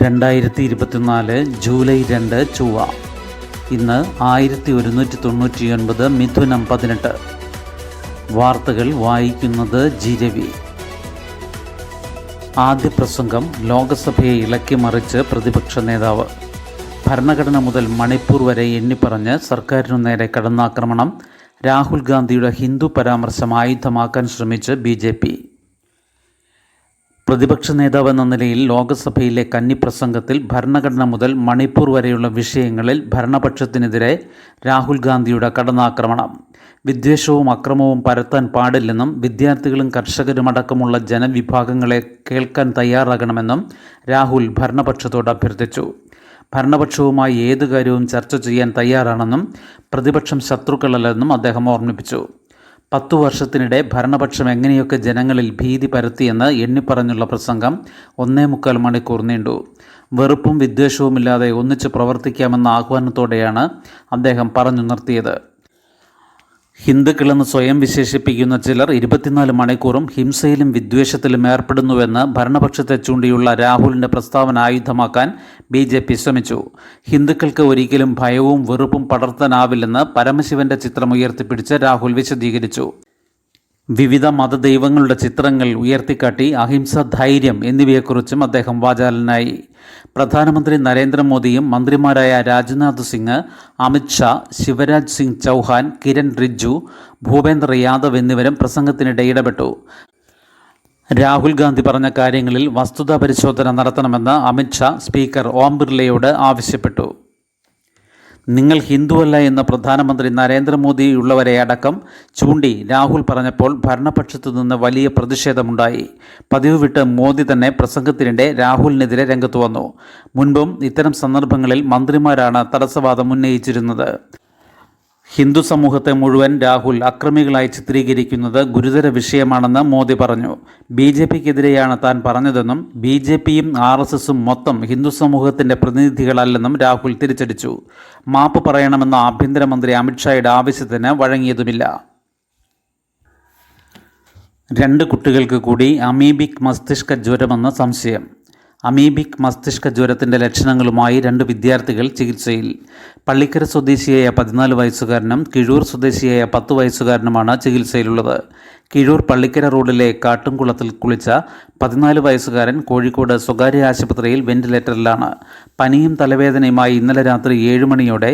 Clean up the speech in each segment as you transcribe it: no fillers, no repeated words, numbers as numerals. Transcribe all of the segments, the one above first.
2024 July 2 ചൊവ്വ. ഇന്ന് 1199 മിഥുനം 18. വാർത്തകൾ വായിക്കുന്നത് ജി രവി. ആദ്യ പ്രസംഗം ലോകസഭയെ ഇളക്കിമറിച്ച് പ്രതിപക്ഷ നേതാവ്. ഭരണഘടന മുതൽ മണിപ്പൂർ വരെ എണ്ണിപ്പറഞ്ഞ് സർക്കാരിനു നേരെ കടന്നാക്രമണം. രാഹുൽ ഗാന്ധിയുടെ ഹിന്ദു പരാമർശം ആയുധമാക്കാൻ ശ്രമിച്ച് BJP. പ്രതിപക്ഷ നേതാവ് എന്ന നിലയിൽ ലോകസഭയിലെ കന്നിപ്രസംഗത്തിൽ ഭരണഘടന മുതൽ മണിപ്പൂർ വരെയുള്ള വിഷയങ്ങളിൽ ഭരണപക്ഷത്തിനെതിരെ രാഹുൽ ഗാന്ധിയുടെ കടന്നാക്രമണം. വിദ്വേഷവും അക്രമവും പരത്താൻ പാടില്ലെന്നും വിദ്യാർത്ഥികളും കർഷകരുമടക്കമുള്ള ജനവിഭാഗങ്ങളെ കേൾക്കാൻ തയ്യാറാകണമെന്നും രാഹുൽ ഭരണപക്ഷത്തോട് അഭ്യർത്ഥിച്ചു. ഭരണപക്ഷവുമായി ഏതു കാര്യവും ചർച്ച ചെയ്യാൻ തയ്യാറാണെന്നും പ്രതിപക്ഷം ശത്രുക്കളല്ലെന്നും അദ്ദേഹം ഓർമ്മിപ്പിച്ചു. 10 വർഷത്തിനിടെ ഭരണപക്ഷം എങ്ങനെയൊക്കെ ജനങ്ങളിൽ ഭീതി പരത്തിയെന്ന് എണ്ണിപ്പറഞ്ഞുള്ള പ്രസംഗം 1.25 മണിക്കൂർ നീണ്ടു. വെറുപ്പും വിദ്വേഷവുമില്ലാതെ ഒന്നിച്ച് പ്രവർത്തിക്കാമെന്ന ആഹ്വാനത്തോടെയാണ് അദ്ദേഹം പറഞ്ഞു നിർത്തിയത്. ഹിന്ദുക്കളെന്ന് സ്വയം വിശേഷിപ്പിക്കുന്ന ചിലർ 24 മണിക്കൂറും ഹിംസയിലും വിദ്വേഷത്തിലും ഏർപ്പെടുന്നുവെന്ന് ഭരണപക്ഷത്തെ ചൂണ്ടിയുള്ള രാഹുലിൻ്റെ പ്രസ്താവന ആയുധമാക്കാൻ BJP ശ്രമിച്ചു. ഹിന്ദുക്കൾക്ക് ഒരിക്കലും ഭയവും വെറുപ്പും പടർത്താനാവില്ലെന്ന് പരമശിവന്റെ ചിത്രം ഉയർത്തിപ്പിടിച്ച് രാഹുൽ വിശദീകരിച്ചു. വിവിധ മതദൈവങ്ങളുടെ ചിത്രങ്ങൾ ഉയർത്തിക്കാട്ടി അഹിംസ, ധൈര്യം എന്നിവയെക്കുറിച്ചും അദ്ദേഹം വാചാലനായി. പ്രധാനമന്ത്രി നരേന്ദ്രമോദിയും മന്ത്രിമാരായ രാജ്നാഥ് സിംഗ്, അമിത് ഷാ, ശിവരാജ് സിംഗ് ചൗഹാൻ, കിരൺ റിജ്ജു, ഭൂപേന്ദ്ര യാദവ് എന്നിവരും പ്രസംഗത്തിനിടെ ഇടപെട്ടു. രാഹുൽ ഗാന്ധി പറഞ്ഞ കാര്യങ്ങളിൽ വസ്തുതാ പരിശോധന നടത്തണമെന്ന് അമിത് ഷാ സ്പീക്കർ ഓം ബിർളയോട് ആവശ്യപ്പെട്ടു. നിങ്ങൾ ഹിന്ദുവല്ല എന്ന് പ്രധാനമന്ത്രി നരേന്ദ്രമോദിയുള്ളവരെ അടക്കം ചൂണ്ടി രാഹുൽ പറഞ്ഞപ്പോൾ ഭരണപക്ഷത്തു നിന്ന് വലിയ പ്രതിഷേധമുണ്ടായി. പതിവ് വിട്ട് മോദി തന്നെ പ്രസംഗത്തിനിടെ രാഹുലിനെതിരെ രംഗത്ത് വന്നു. മുൻപും ഇത്തരം സന്ദർഭങ്ങളിൽ മന്ത്രിമാരാണ് തടസ്സവാദം ഉന്നയിച്ചിരുന്നത്. ഹിന്ദു സമൂഹത്തെ മുഴുവൻ രാഹുൽ അക്രമികളായി ചിത്രീകരിക്കുന്നത് ഗുരുതര വിഷയമാണെന്ന് മോദി പറഞ്ഞു. BJPക്കെതിരെയാണ് താൻ പറഞ്ഞതെന്നും BJPയും RSSും മൊത്തം ഹിന്ദു സമൂഹത്തിൻ്റെ പ്രതിനിധികളല്ലെന്നും രാഹുൽ തിരിച്ചടിച്ചു. മാപ്പ് പറയണമെന്ന ആഭ്യന്തരമന്ത്രി അമിത്ഷായുടെ ആവശ്യത്തിന് വഴങ്ങിയതുമില്ല. 2 കുട്ടികൾക്ക് കൂടി അമീബിക് മസ്തിഷ്ക ജ്വരമെന്ന് സംശയം. അമീബിക് മസ്തിഷ്ക ജ്വരത്തിൻ്റെ ലക്ഷണങ്ങളുമായി 2 വിദ്യാർത്ഥികൾ ചികിത്സയിൽ. പള്ളിക്കര സ്വദേശിയായ 14 വയസ്സുകാരനും കിഴൂർ സ്വദേശിയായ 10 വയസ്സുകാരനുമാണ് ചികിത്സയിലുള്ളത്. കിഴൂർ പള്ളിക്കര റോഡിലെ കാട്ടുംകുളത്തിൽ കുളിച്ച 14 വയസ്സുകാരൻ കോഴിക്കോട് സ്വകാര്യ ആശുപത്രിയിൽ വെന്റിലേറ്ററിലാണ്. പനിയും തലവേദനയുമായി ഇന്നലെ രാത്രി 7 മണിയോടെ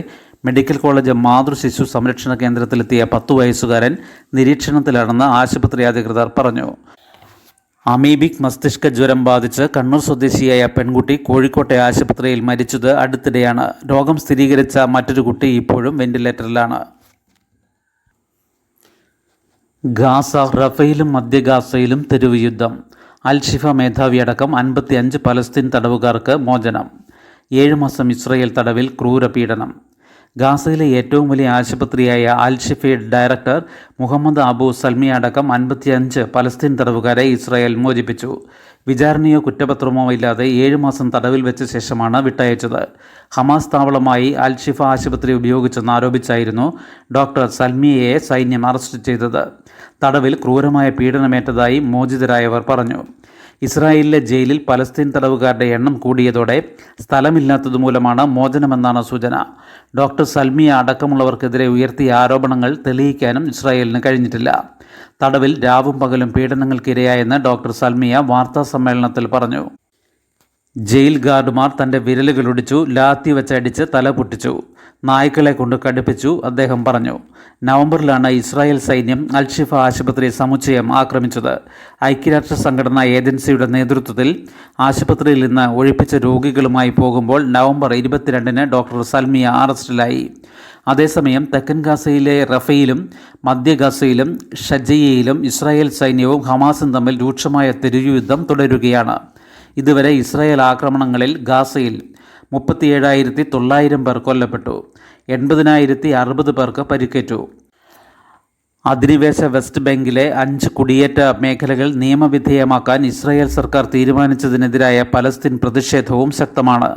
മെഡിക്കൽ കോളേജ് മാതൃശിശു സംരക്ഷണ കേന്ദ്രത്തിലെത്തിയ 10 വയസ്സുകാരൻ നിരീക്ഷണത്തിലാണെന്ന് ആശുപത്രി അധികൃതർ പറഞ്ഞു. അമീബിക് മസ്തിഷ്ക ജ്വരം ബാധിച്ച് കണ്ണൂർ സ്വദേശിയായ പെൺകുട്ടി കോഴിക്കോട്ടെ ആശുപത്രിയിൽ മരിച്ചത് അടുത്തിടെയാണ്. രോഗം സ്ഥിരീകരിച്ച മറ്റൊരു കുട്ടി ഇപ്പോഴും വെന്റിലേറ്ററിലാണ്. ഗാസ, റഫയിലും മധ്യ ഗാസയിലും തെരുവ് യുദ്ധം. അൽ-ഷിഫ മേധാവിയടക്കം 55 പലസ്തീൻ തടവുകാർക്ക് മോചനം. 7 മാസം ഇസ്രയേൽ തടവിൽ ക്രൂരപീഡനം. ഗാസയിലെ ഏറ്റവും വലിയ ആശുപത്രിയായ അൽ-ഷിഫയുടെ ഡയറക്ടർ മുഹമ്മദ് അബു സൽമി അടക്കം 55 പലസ്തീൻ തടവുകാരെ ഇസ്രായേൽ മോചിപ്പിച്ചു. വിചാരണയോ കുറ്റപത്രമോ ഇല്ലാതെ 7 മാസം തടവിൽ വെച്ച ശേഷമാണ് വിട്ടയച്ചത്. ഹമാസ് താവളമായി അൽ-ഷിഫ ആശുപത്രി ഉപയോഗിച്ചെന്നാരോപിച്ചായിരുന്നു ഡോക്ടർ സൽമിയെ സൈന്യം അറസ്റ്റ് ചെയ്തത്. തടവിൽ ക്രൂരമായ പീഡനമേറ്റതായി മോചിതരായവർ പറഞ്ഞു. ഇസ്രായേലിലെ ജയിലിൽ പലസ്തീൻ തടവുകാരുടെ എണ്ണം കൂടിയതോടെ സ്ഥലമില്ലാത്തതുമൂലമാണ് മോചനമെന്നാണ് സൂചന. ഡോക്ടർ സൽമിയ അടക്കമുള്ളവർക്കെതിരെ ഉയർത്തിയ ആരോപണങ്ങൾ തെളിയിക്കാനും ഇസ്രായേലിന് കഴിഞ്ഞിട്ടില്ല. തടവിൽ രാവും പകലും പീഡനങ്ങൾക്കിരയായെന്ന് ഡോക്ടർ സൽമിയ വാർത്താസമ്മേളനത്തിൽ പറഞ്ഞു. ജയിൽ ഗാർഡുമാർ തൻ്റെ വിരലുകളൊടിച്ചു, ലാത്തി വെച്ചടിച്ച് തല പൊട്ടിച്ചു, നായ്ക്കളെ കൊണ്ട് കടുപ്പിച്ചു, അദ്ദേഹം പറഞ്ഞു. നവംബറിലാണ് ഇസ്രായേൽ സൈന്യം അൽ-ഷിഫ ആശുപത്രി സമുച്ചയം ആക്രമിച്ചത്. ഐക്യരാഷ്ട്ര സംഘടനാ ഏജൻസിയുടെ നേതൃത്വത്തിൽ ആശുപത്രിയിൽ നിന്ന് ഒഴിപ്പിച്ച രോഗികളുമായി പോകുമ്പോൾ നവംബർ 22-ന് ഡോക്ടർ സൽമിയ അറസ്റ്റിലായി. അതേസമയം തെക്കൻ ഗാസയിലെ റഫയിലും മധ്യ ഗാസയിലും ഷജയിലും ഇസ്രായേൽ സൈന്യവും ഹമാസും തമ്മിൽ രൂക്ഷമായ തെരുവുയുദ്ധം തുടരുകയാണ്. ഇതുവരെ ഇസ്രായേൽ ആക്രമണങ്ങളിൽ ഗാസയിൽ 37,900 പേർ കൊല്ലപ്പെട്ടു. 80,060 പേർക്ക് പരിക്കേറ്റു. അധിനിവേശ വെസ്റ്റ് ബാങ്കിലെ 5 കുടിയേറ്റ മേഖലകൾ നിയമവിധേയമാക്കാൻ ഇസ്രായേൽ സർക്കാർ തീരുമാനിച്ചതിനെതിരായ പലസ്തീൻ പ്രതിഷേധവും ശക്തമാണ്.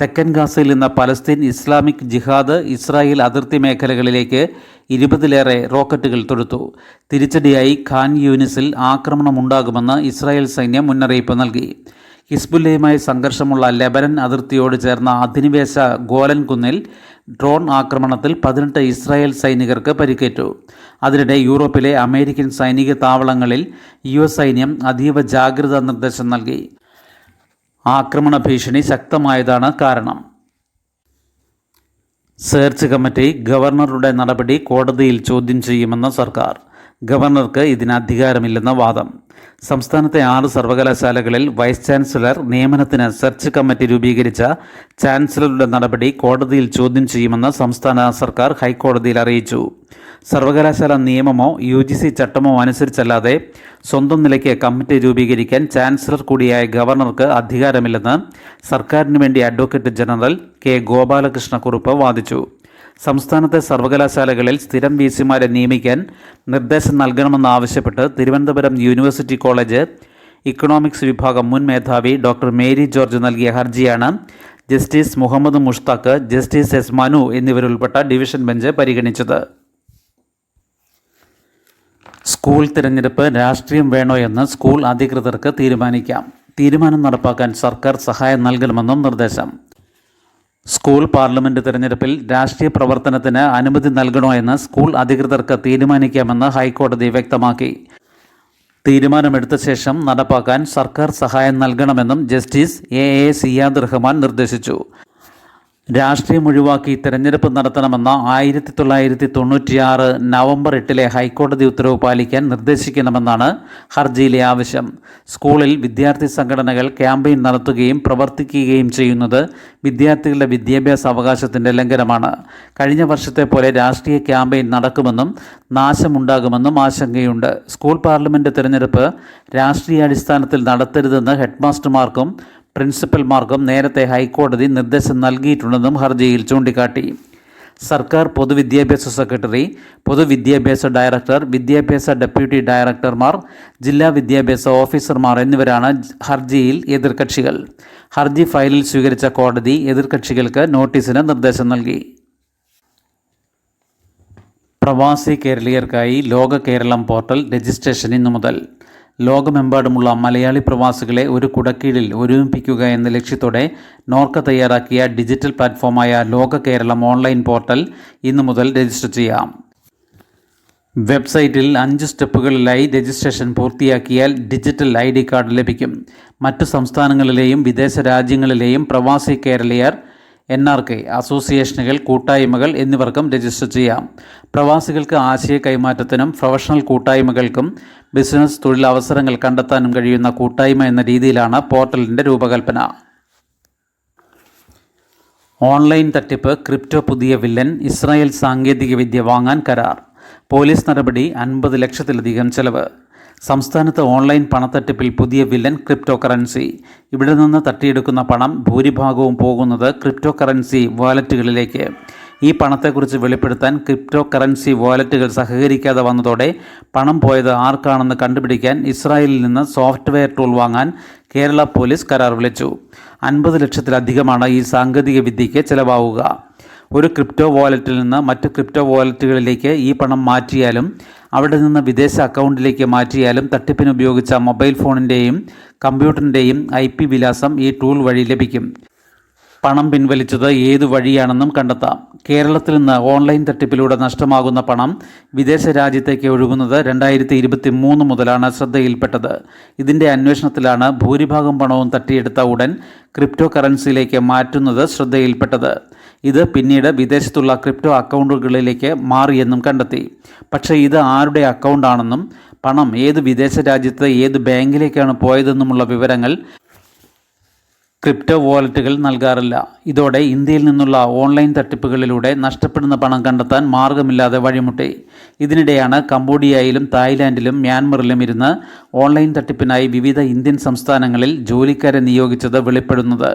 തെക്കൻ ഗാസയിൽ നിന്ന് പലസ്തീൻ ഇസ്ലാമിക് ജിഹാദ് ഇസ്രായേൽ അതിർത്തി മേഖലകളിലേക്ക് 20-ലേറെ റോക്കറ്റുകൾ തൊടുത്തു. തിരിച്ചടിയായി ഖാൻ യൂനിസിൽ ആക്രമണമുണ്ടാകുമെന്ന് ഇസ്രായേൽ സൈന്യം മുന്നറിയിപ്പ് നൽകി. ഹിസ്ബുല്ലയുമായി സംഘർഷമുള്ള ലെബനൻ അതിർത്തിയോട് ചേർന്ന അധിനിവേശ ഗോലൻ കുന്നിൽ ഡ്രോൺ ആക്രമണത്തിൽ 18 ഇസ്രായേൽ സൈനികർക്ക് പരിക്കേറ്റു. അതിനിടെ യൂറോപ്പിലെ അമേരിക്കൻ സൈനിക താവളങ്ങളിൽ US സൈന്യം അതീവ ജാഗ്രതാ നിർദ്ദേശം നൽകി. ആക്രമണ ഭീഷണി ശക്തമായതാണ് കാരണം. സെർച്ച് കമ്മിറ്റി ഗവർണറുടെ നടപടി കോടതിയിൽ ചോദ്യം ചെയ്യുമെന്ന് സർക്കാർ. ഗവർണർക്ക് ഇതിന് അധികാരമില്ലെന്ന വാദം. സംസ്ഥാനത്തെ 6 സർവകലാശാലകളിൽ വൈസ് ചാൻസലർ നിയമനത്തിന് സെർച്ച് കമ്മിറ്റി രൂപീകരിച്ച ചാൻസലറുടെ നടപടി കോടതിയിൽ ചോദ്യം ചെയ്യുമെന്ന് സംസ്ഥാന സർക്കാർ ഹൈക്കോടതിയിൽ അറിയിച്ചു. സർവകലാശാല നിയമമോ UGC ചട്ടമോ അനുസരിച്ചല്ലാതെ സ്വന്തം നിലയ്ക്ക് കമ്മിറ്റി രൂപീകരിക്കാൻ ചാൻസലർ കൂടിയായ ഗവർണർക്ക് അധികാരമില്ലെന്ന് സർക്കാരിന് വേണ്ടി അഡ്വക്കേറ്റ് ജനറൽ K. ഗോപാലകൃഷ്ണക്കുറുപ്പ് വാദിച്ചു. സംസ്ഥാനത്തെ സർവകലാശാലകളിൽ സ്ഥിരം VC-മാരെ നിയമിക്കാൻ നിർദ്ദേശം നൽകണമെന്നാവശ്യപ്പെട്ട് തിരുവനന്തപുരം യൂണിവേഴ്സിറ്റി കോളേജ് ഇക്കണോമിക്സ് വിഭാഗം മുൻ മേധാവി ഡോക്ടർ മേരി ജോർജ് നൽകിയ ഹർജിയാണ് justice Muhammad Mushtaq, justice S. Manu എന്നിവരുൾപ്പെട്ട ഡിവിഷൻ ബെഞ്ച് പരിഗണിച്ചത്. സ്കൂൾ തിരഞ്ഞെടുപ്പ് രാഷ്ട്രീയം വേണോ എന്ന് സ്കൂൾ അധികൃതർക്ക് തീരുമാനിക്കാം. തീരുമാനം നടപ്പാക്കാൻ സർക്കാർ സഹായം നൽകണമെന്നും നിർദ്ദേശം. സ്കൂൾ പാർലമെൻറ്റ് തിരഞ്ഞെടുപ്പിൽ രാഷ്ട്രീയ പ്രവർത്തനത്തിന് അനുമതി നൽകണോ എന്ന് സ്കൂൾ അധികൃതർക്ക് തീരുമാനിക്കാമെന്ന് ഹൈക്കോടതി വ്യക്തമാക്കി. തീരുമാനമെടുത്ത ശേഷം നടപ്പാക്കാൻ സർക്കാർ സഹായം നൽകണമെന്നും ജസ്റ്റിസ് AA സിയാദ് റഹ്മാൻ നിർദ്ദേശിച്ചു. രാഷ്ട്രീയം ഒഴിവാക്കി തെരഞ്ഞെടുപ്പ് നടത്തണമെന്ന 1996 നവംബർ 8 ഹൈക്കോടതി ഉത്തരവ് പാലിക്കാൻ നിർദ്ദേശിക്കണമെന്നാണ് ഹർജിയിലെ ആവശ്യം. സ്കൂളിൽ വിദ്യാർത്ഥി സംഘടനകൾ ക്യാമ്പയിൻ നടത്തുകയും പ്രവർത്തിക്കുകയും ചെയ്യുന്നത് വിദ്യാർത്ഥികളുടെ വിദ്യാഭ്യാസ അവകാശത്തിൻ്റെ ലംഘനമാണ്. കഴിഞ്ഞ വർഷത്തെ പോലെ രാഷ്ട്രീയ ക്യാമ്പയിൻ നടക്കുമെന്നും നാശമുണ്ടാകുമെന്നും ആശങ്കയുണ്ട്. സ്കൂൾ പാർലമെൻറ്റ് തിരഞ്ഞെടുപ്പ് രാഷ്ട്രീയാടിസ്ഥാനത്തിൽ നടത്തരുതെന്ന് ഹെഡ്മാസ്റ്റർമാർക്കും പ്രിൻസിപ്പൽമാർക്കും നേരത്തെ ഹൈക്കോടതി നിർദ്ദേശം നൽകിയിട്ടുണ്ടെന്നും ഹർജിയിൽ ചൂണ്ടിക്കാട്ടി. സർക്കാർ പൊതുവിദ്യാഭ്യാസ സെക്രട്ടറി, പൊതുവിദ്യാഭ്യാസ ഡയറക്ടർ, വിദ്യാഭ്യാസ ഡെപ്യൂട്ടി ഡയറക്ടർമാർ, ജില്ലാ വിദ്യാഭ്യാസ ഓഫീസർമാർ എന്നിവരാണ് ഹർജിയിൽ എതിർകക്ഷികൾ. ഹർജി ഫയലിൽ സ്വീകരിച്ച കോടതി എതിർകക്ഷികൾക്ക് നോട്ടീസിന് നിർദ്ദേശം നൽകി. പ്രവാസി കേരളീയർക്കായി ലോക കേരളം പോർട്ടൽ രജിസ്ട്രേഷൻ ഇന്നു മുതൽ. ലോകമെമ്പാടുമുള്ള മലയാളി പ്രവാസികളെ ഒരു കുടക്കീഴിൽ ഒരുമിപ്പിക്കുക എന്ന ലക്ഷ്യത്തോടെ നോർക്ക തയ്യാറാക്കിയ ഡിജിറ്റൽ പ്ലാറ്റ്ഫോമായ ലോക കേരളം ഓൺലൈൻ പോർട്ടൽ ഇന്നു മുതൽ രജിസ്റ്റർ ചെയ്യാം. വെബ്സൈറ്റിൽ 5 സ്റ്റെപ്പുകളിലായി രജിസ്ട്രേഷൻ പൂർത്തിയാക്കിയാൽ ഡിജിറ്റൽ ID കാർഡ് ലഭിക്കും. മറ്റു സംസ്ഥാനങ്ങളിലെയും വിദേശ രാജ്യങ്ങളിലെയും പ്രവാസി കേരളീയർ, NRK അസോസിയേഷനുകൾ, കൂട്ടായ്മകൾ എന്നിവർക്കും രജിസ്റ്റർ ചെയ്യാം. പ്രവാസികൾക്ക് ആശയ കൈമാറ്റത്തിനും പ്രൊഫഷണൽ കൂട്ടായ്മകൾക്കും ബിസിനസ് തൊഴിലവസരങ്ങൾ കണ്ടെത്താനും കഴിയുന്ന കൂട്ടായ്മ എന്ന രീതിയിലാണ് പോർട്ടലിൻ്റെ രൂപകൽപ്പന. ഓൺലൈൻ തട്ടിപ്പ്, ക്രിപ്റ്റോ പുതിയ വില്ലൻ, ഇസ്രായേൽ സാങ്കേതികവിദ്യ വാങ്ങാൻ കരാർ. പോലീസ് നടപടി 50 ലക്ഷത്തിലധികം ചെലവ്. സംസ്ഥാനത്ത് ഓൺലൈൻ പണത്തട്ടിപ്പിൽ പുതിയ വില്ലൻ ക്രിപ്റ്റോ കറൻസി. ഇവിടെ നിന്ന് തട്ടിയെടുക്കുന്ന പണം ഭൂരിഭാഗവും പോകുന്നത് ക്രിപ്റ്റോ കറൻസി വാലറ്റുകളിലേക്ക്. ഈ പണത്തെക്കുറിച്ച് വെളിപ്പെടുത്താൻ ക്രിപ്റ്റോ കറൻസി വാലറ്റുകൾ സഹകരിക്കാതെ വന്നതോടെ പണം പോയത് ആർക്കാണെന്ന് കണ്ടുപിടിക്കാൻ ഇസ്രായേലിൽ നിന്ന് സോഫ്റ്റ്വെയർ ടൂൾ വാങ്ങാൻ കേരള പോലീസ് കരാർ വിളിച്ചു. 50 ലക്ഷത്തിലധികമാണ് ഈ സാങ്കേതിക വിദ്യയ്ക്ക് ചിലവാവുക. ഒരു ക്രിപ്റ്റോ വാലറ്റിൽ നിന്ന് മറ്റ് ക്രിപ്റ്റോ വാലറ്റുകളിലേക്ക് ഈ പണം മാറ്റിയാലും അവിടെ നിന്ന് വിദേശ അക്കൗണ്ടിലേക്ക് മാറ്റിയാലും തട്ടിപ്പിന് ഉപയോഗിച്ച മൊബൈൽ ഫോണിൻ്റെയും കമ്പ്യൂട്ടറിൻ്റെയും IP വിലാസം ഈ ടൂൾ വഴി ലഭിക്കും. പണം പിൻവലിച്ചത് ഏതു വഴിയാണെന്നും കണ്ടെത്താം. കേരളത്തിൽ നിന്ന് ഓൺലൈൻ തട്ടിപ്പിലൂടെ നഷ്ടമാകുന്ന പണം വിദേശ രാജ്യത്തേക്ക് ഒഴുകുന്നത് 2023 മുതലാണ് ശ്രദ്ധയിൽപ്പെട്ടത്. ഇതിൻ്റെ അന്വേഷണത്തിലാണ് ഭൂരിഭാഗം പണവും തട്ടിയെടുത്ത ഉടൻ ക്രിപ്റ്റോ കറൻസിയിലേക്ക് മാറ്റുന്നത് ശ്രദ്ധയിൽപ്പെട്ടത്. ഇത് പിന്നീട് വിദേശത്തുള്ള ക്രിപ്റ്റോ അക്കൗണ്ടുകളിലേക്ക് മാറിയെന്നും കണ്ടെത്തി. പക്ഷേ ഇത് ആരുടെ അക്കൗണ്ടാണെന്നും പണം ഏത് വിദേശ രാജ്യത്ത് ഏത് ബാങ്കിലേക്കാണ് പോയതെന്നുമുള്ള വിവരങ്ങൾ ക്രിപ്റ്റോ വാലറ്റുകൾ നൽകാറില്ല. ഇതോടെ ഇന്ത്യയിൽ നിന്നുള്ള ഓൺലൈൻ തട്ടിപ്പുകളിലൂടെ നഷ്ടപ്പെടുന്ന പണം കണ്ടെത്താൻ മാർഗമില്ലാതെ വഴിമുട്ടി. ഇതിനിടെയാണ് കംബോഡിയയിലും തായ്ലാൻഡിലും മ്യാൻമറിലും ഇരുന്ന് ഓൺലൈൻ തട്ടിപ്പിനായി വിവിധ ഇന്ത്യൻ സംസ്ഥാനങ്ങളിൽ ജോലിക്കാരെ നിയോഗിച്ചത് വെളിപ്പെടുന്നത്.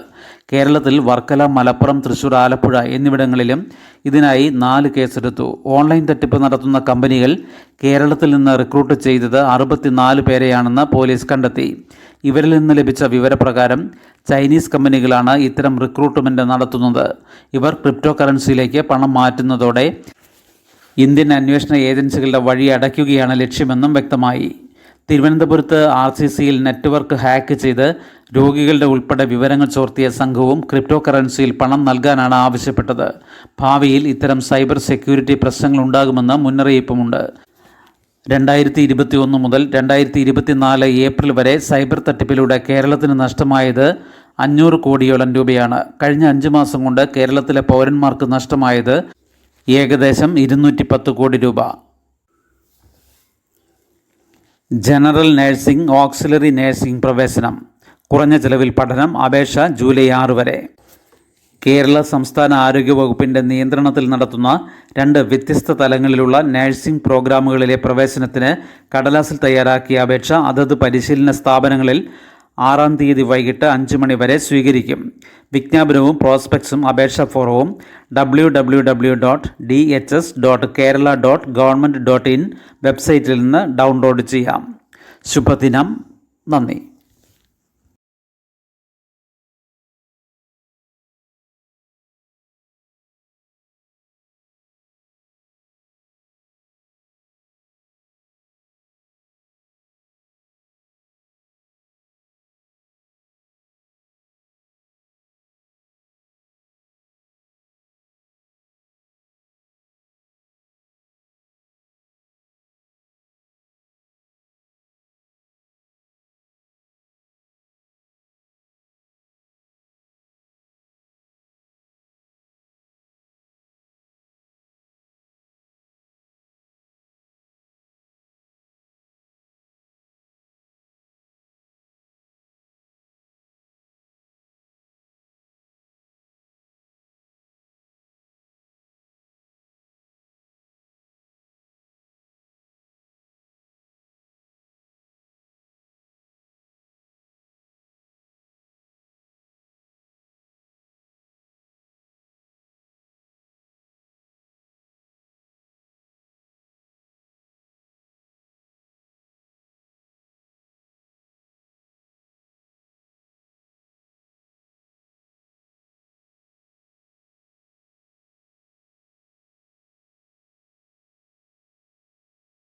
കേരളത്തിൽ വർക്കല, മലപ്പുറം, തൃശൂർ, ആലപ്പുഴ എന്നിവിടങ്ങളിലും ഇതിനായി 4 കേസെടുത്തു. ഓൺലൈൻ തട്ടിപ്പ് നടത്തുന്ന കമ്പനികൾ കേരളത്തിൽ നിന്ന് റിക്രൂട്ട് ചെയ്തത് 64 പേരെയാണെന്ന് പോലീസ് കണ്ടെത്തി. ഇവരിൽ നിന്ന് ലഭിച്ച വിവരപ്രകാരം ചൈനീസ് കമ്പനികളാണ് ഇത്തരം റിക്രൂട്ട്മെൻറ്റ് നടത്തുന്നത്. ഇവർ ക്രിപ്റ്റോ കറൻസിയിലേക്ക് പണം മാറ്റുന്നതോടെ ഇന്ത്യൻ അന്വേഷണ ഏജൻസികളുടെ വഴി അടയ്ക്കുകയാണ് ലക്ഷ്യമെന്നും വ്യക്തമായി. തിരുവനന്തപുരത്ത് RCCയിൽ നെറ്റ്വർക്ക് ഹാക്ക് ചെയ്ത് രോഗികളുടെ ഉൾപ്പെടെ വിവരങ്ങൾ ചോർത്തിയ സംഘവും ക്രിപ്റ്റോ കറൻസിയിൽ പണം നൽകാനാണ് ആവശ്യപ്പെട്ടത്. ഭാവിയിൽ ഇത്തരം സൈബർ സെക്യൂരിറ്റി പ്രശ്നങ്ങളുണ്ടാകുമെന്ന് മുന്നറിയിപ്പുമുണ്ട്. 2021 മുതൽ 2024 ഏപ്രിൽ വരെ സൈബർ തട്ടിപ്പിലൂടെ കേരളത്തിന് നഷ്ടമായത് 500 കോടിയോളം രൂപയാണ്. കഴിഞ്ഞ 5 മാസം കൊണ്ട് കേരളത്തിലെ പൗരന്മാർക്ക് നഷ്ടമായത് ഏകദേശം 210 കോടി രൂപ. ജനറൽ നഴ്സിംഗ്, ഓക്സിലറി നഴ്സിംഗ് പ്രവേശനം, കുറഞ്ഞ ചെലവിൽ പഠനം. അപേക്ഷ ജൂലൈ 6 വരെ. കേരള സംസ്ഥാന ആരോഗ്യ വകുപ്പിൻ്റെ നിയന്ത്രണത്തിൽ നടത്തുന്ന 2 വ്യത്യസ്ത തലങ്ങളിലുള്ള നഴ്സിംഗ് പ്രോഗ്രാമുകളിലെ പ്രവേശനത്തിന് കടലാസിൽ തയ്യാറാക്കിയ അപേക്ഷ അതത് പരിശീലന സ്ഥാപനങ്ങളിൽ 6-ാം തീയതി വൈകിട്ട് 5 മണി വരെ സ്വീകരിക്കും. വിജ്ഞാപനവും പ്രോസ്പെക്ട്സും അപേക്ഷാ ഫോറവും www.dhs.kerala.government.in വെബ്സൈറ്റിൽ നിന്ന് ഡൗൺലോഡ് ചെയ്യാം. ശുഭദിനം. നന്ദി.